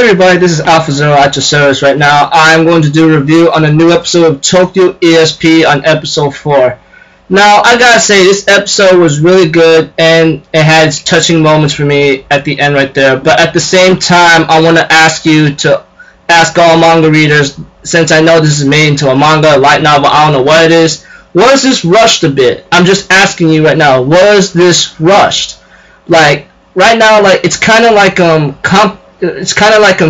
everybody, this is Alpha Zero at your service right now. I'm going to do a review on a new episode of Tokyo ESP on episode 4. Now, I gotta say, this episode was really good and it had its touching moments for me at the end right there. But at the same time, I want to ask you to ask all manga readers, since I know this is made into a manga, a light novel, I don't know what it is. Was this rushed a bit? I'm just asking you right now, was this rushed? Like, right now, like, it's kind of like,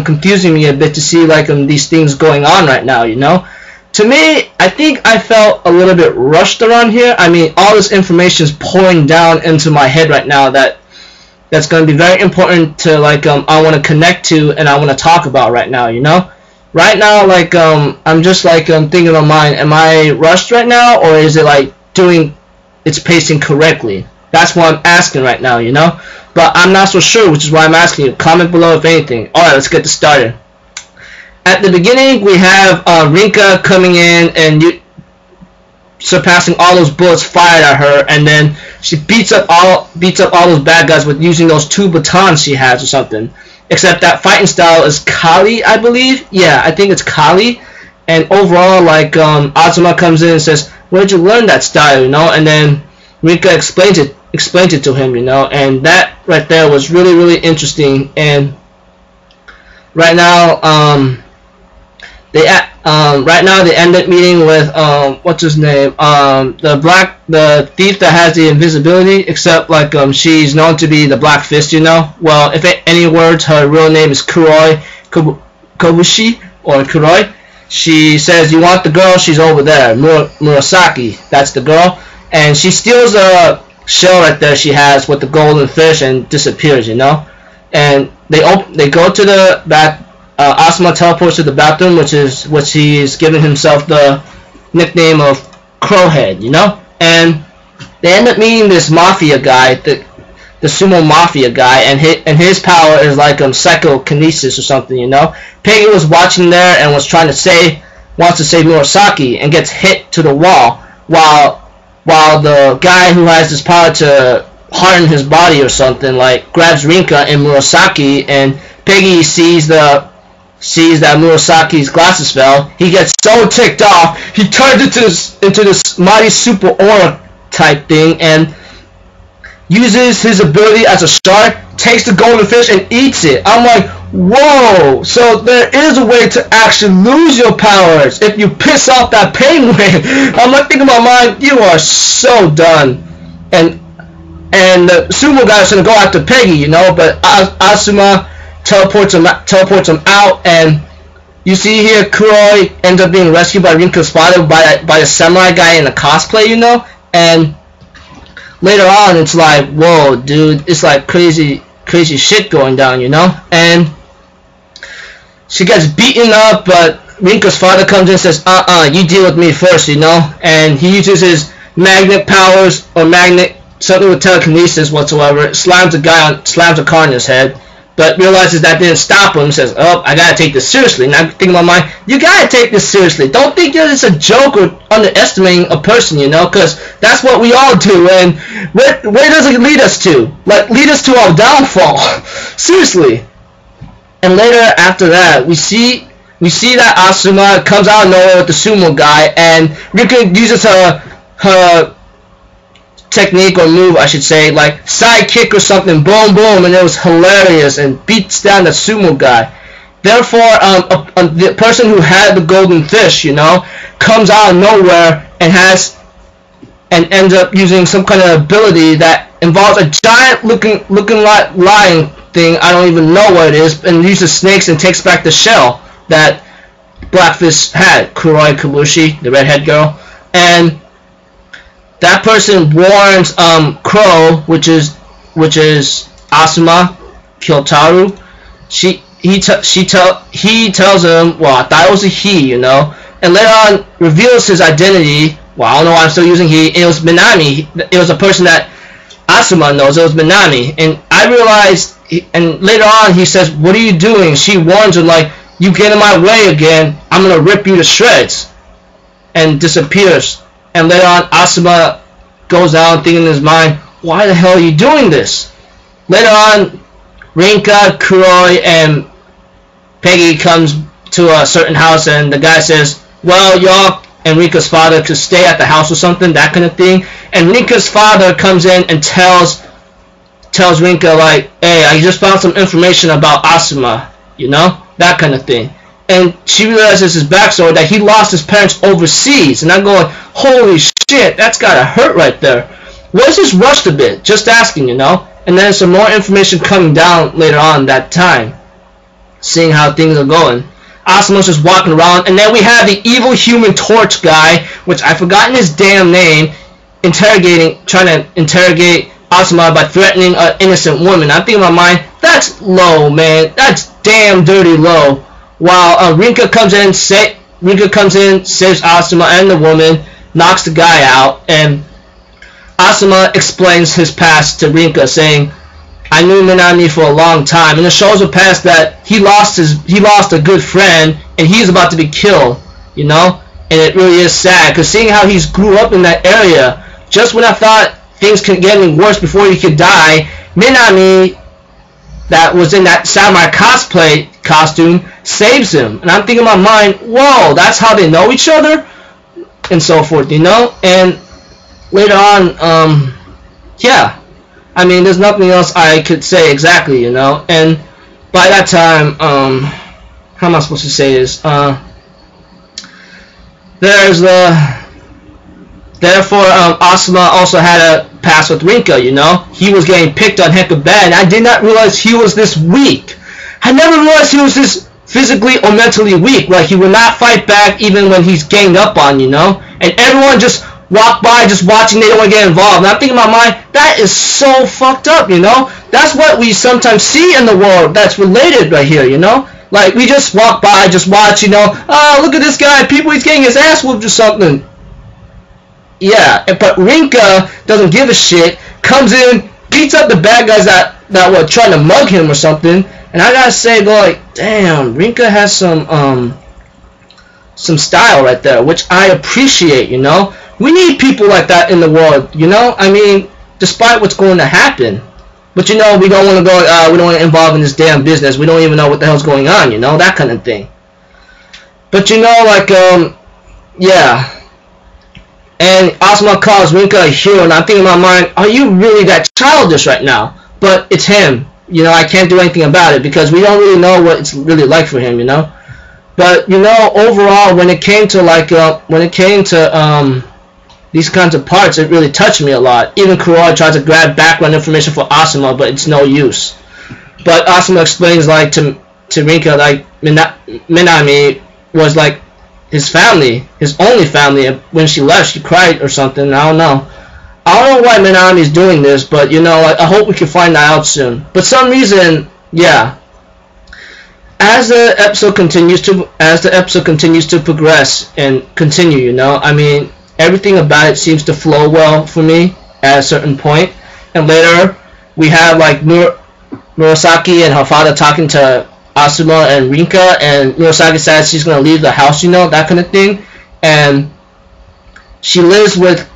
confusing me a bit to see like these things going on right now, you know. To me, I think I felt a little bit rushed around here. I mean, all this information is pouring down into my head right now that's going to be very important to like I want to connect to and I want to talk about right now, you know. Right now, like I'm just like thinking in my mind, am I rushed right now, or is it like doing its pacing correctly? That's what I'm asking right now, you know. But I'm not so sure, which is why I'm asking you. Comment below if anything. Alright, let's get this started. At the beginning, we have Rinka coming in and surpassing all those bullets fired at her, and then she beats up all those bad guys with using those 2 batons she has or something. Except that fighting style is Kali, I believe. Yeah, I think it's Kali. And overall, like Azuma comes in and says, "Where'd you learn that style?" You know, and then Rinka explains it to him, you know, and that right there was really interesting. And right now, they end up meeting with what's his name, the thief that has the invisibility, except like she's known to be the Black Fist, you know. Well, if any words, her real name is Kuroi Kobushi or Kuroi. She says, "You want the girl? She's over there, Murasaki. That's the girl." And she steals a shell right there she has with the golden fish and disappears, you know. And they go to the back. Asuma teleports to the bathroom, which he's given himself the nickname of Crowhead, you know. And they end up meeting this mafia guy, the sumo mafia guy, and his power is like psychokinesis or something, you know. Peggy was watching there and wants to save Murasaki and gets hit to the wall while the guy who has this power to harden his body or something like grabs Rinka and Murasaki, and Peggy sees that Murasaki's glasses fell. He gets so ticked off, he turns into this mighty super aura type thing and uses his ability as a shark, takes the golden fish and eats it. I'm like, whoa, so there is a way to actually lose your powers if you piss off that penguin. I'm like thinking about mine, you are so done. And the sumo guy is gonna go after Peggy, you know, but Asuma teleports him out, and you see here Kuroi ends up being rescued by Rinka's father by the samurai guy in the cosplay, you know. And later on, it's like, whoa, dude, it's like crazy shit going down, you know. And she gets beaten up, but Rinka's father comes in and says, you deal with me first, you know. And he uses his magnet powers, or something with telekinesis whatsoever, slams a car in his head, but realizes that didn't stop him. Says, "Oh, I gotta take this seriously." And I'm thinking in my mind, you gotta take this seriously. Don't think that it's a joke or underestimating a person, you know, because that's what we all do. And where does it lead us to? Like, lead us to our downfall. Seriously. And later, after that, we see that Asuma comes out of nowhere with the sumo guy, and Rika uses her technique or move, I should say, like side kick or something, boom boom, and it was hilarious, and beats down the sumo guy. Therefore, the person who had the golden fish, you know, comes out of nowhere and ends up using some kind of ability that involves a giant looking like lion thing. I don't even know what it is, and uses snakes and takes back the shell that Blackfish had, Kuroi Kabushi, the redhead girl. And that person warns Crow, which is Asuma Kyotaru. He tells him, well, I thought it was a he, you know, and later on reveals his identity. Well, I don't know why I'm still using he. It was Minami. It was a person that Asuma knows. It was Minami, and I realized. And later on, he says, "What are you doing?" She warns him, like, "You get in my way again, I'm gonna rip you to shreds," and disappears. And later on, Asuma goes down thinking in his mind, why the hell are you doing this? Later on, Rinka, Kuroi, and Peggy comes to a certain house and the guy says, well, y'all and Rinka's father could stay at the house or something, that kind of thing. And Rinka's father comes in and tells Rinka, like, hey, I just found some information about Asuma, you know, that kind of thing. And she realizes his backstory, that he lost his parents overseas. And I'm going, holy shit, that's gotta hurt right there. Was this rushed a bit? Just asking, you know. And then some more information coming down later on that time, seeing how things are going. Asuma's just walking around, and then we have the evil Human Torch guy, which I've forgotten his damn name, trying to interrogate Asuma by threatening an innocent woman. I'm thinking in my mind, that's low, man. That's damn dirty low. While Rinka comes in, saves Asuma and the woman, knocks the guy out, and Asuma explains his past to Rinka, saying, I knew Minami for a long time, and it shows a past that he lost a good friend, and he's about to be killed, you know. And it really is sad, because seeing how he's grew up in that area, just when I thought things could get any worse before he could die, Minami, that was in that samurai cosplay costume, saves him. And I'm thinking in my mind, whoa, that's how they know each other, and so forth, you know. And later on, yeah. I mean, there's nothing else I could say exactly, you know. And by that time, how am I supposed to say this? Therefore, Asuma also had a past with Rinka, you know. He was getting picked on hecka bad, and I did not realize he was this weak. I never realized he was this physically or mentally weak. Like, he would not fight back even when he's ganged up on, you know. And everyone just walk by just watching, they don't want to get involved. And I'm thinking in my mind, that is so fucked up, you know. That's what we sometimes see in the world that's related right here, you know. Like, we just walk by, just watch, you know. Oh, look at this guy, he's getting his ass whooped or something. Yeah, but Rinka doesn't give a shit, comes in, beats up the bad guys that were trying to mug him or something. And I gotta say, like, damn, Rinka has some style right there, which I appreciate, you know. We need people like that in the world, you know. I mean, despite what's going to happen, but you know, we don't want to go. We don't want to involve in this damn business. We don't even know what the hell's going on, you know, that kind of thing. But you know, like, yeah. And Asuma calls Rinka a hero, and I'm thinking in my mind, are you really that childish right now? But it's him, you know. I can't do anything about it because we don't really know what it's really like for him, you know. But you know, overall, when it came to these kinds of parts, it really touched me a lot. Even Kuroi tries to grab background information for Asuma, but it's no use. But Asuma explains, like, to Rinka, like, Minami was like his family, his only family. And when she left, she cried or something. I don't know why Minami's doing this, but you know, I hope we can find that out soon. But some reason, yeah. As the episode continues to progress and continue, you know, I mean, everything about it seems to flow well for me at a certain point. And later, we have, like, Murasaki and her father talking to Asuma and Rinka, and Murasaki says she's going to leave the house, you know, that kind of thing. And she lives with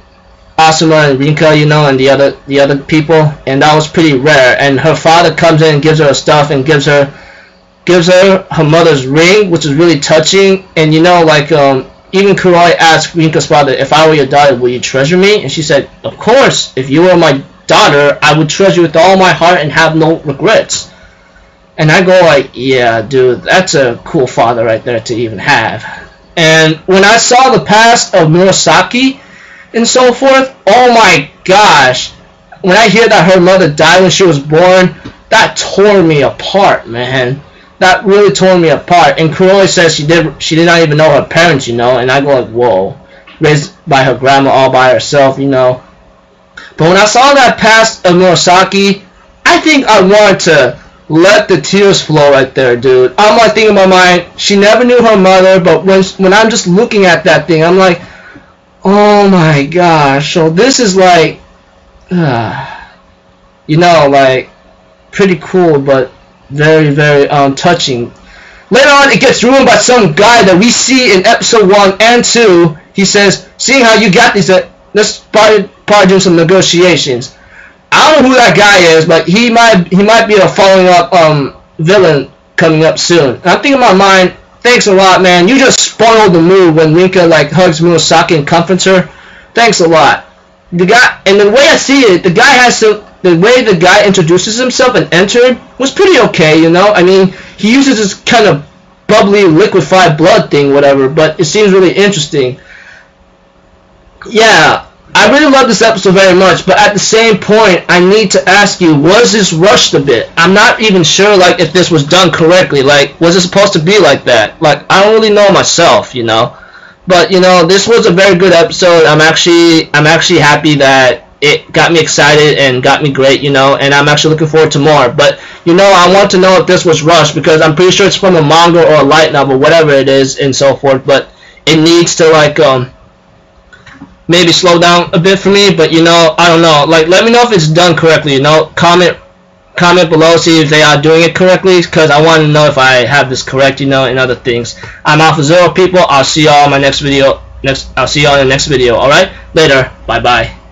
Asuma and Rinka, you know, and the other people, and that was pretty rare. And her father comes in and gives her stuff and gives her her mother's ring, which is really touching. And you know, like, even Kuroi asked Rinka's father, if I were your daughter, will you treasure me? And she said, of course, if you were my daughter, I would treasure you with all my heart and have no regrets. And I go like, yeah, dude, that's a cool father right there to even have. And when I saw the past of Murasaki and so forth, oh my gosh, when I hear that her mother died when she was born, that tore me apart, man. That really tore me apart. And Kuroi says she did not even know her parents, you know. And I go like, whoa, raised by her grandma all by herself, you know. But when I saw that past of Murasaki, I think I wanted to let the tears flow right there, dude. I'm like thinking in my mind, she never knew her mother, but when I'm just looking at that thing, I'm like, oh my gosh. So this is like, you know, like, pretty cool, but very, very touching. Later on, it gets ruined by some guy that we see in episode 1 and 2. He says, seeing how you got these, let's probably do some negotiations. I don't know who that guy is, but he might be a following up villain coming up soon. And I'm thinking in my mind, thanks a lot, man. You just spoiled the move when Rinka like hugs Murasaki and comforts her. Thanks a lot. The guy, and the way I see it, the way the guy introduces himself and entered was pretty okay, you know. I mean, he uses this kind of bubbly liquefied blood thing, whatever, but it seems really interesting. Yeah, I really love this episode very much, but at the same point, I need to ask you, was this rushed a bit? I'm not even sure, like, if this was done correctly. Like, was it supposed to be like that? Like, I don't really know myself, you know. But, you know, this was a very good episode. I'm actually happy that it got me excited and got me great, you know, and I'm actually looking forward to more. But, you know, I want to know if this was rushed, because I'm pretty sure it's from a manga or a light novel, whatever it is, and so forth. But it needs to, like, maybe slow down a bit for me. But, you know, I don't know. Like, let me know if it's done correctly, you know. Comment below, see if they are doing it correctly, because I want to know if I have this correct, you know, and other things. I'm Alpha Zero, people. I'll see y'all in my next video. I'll see y'all in the next video. All right, later. Bye bye.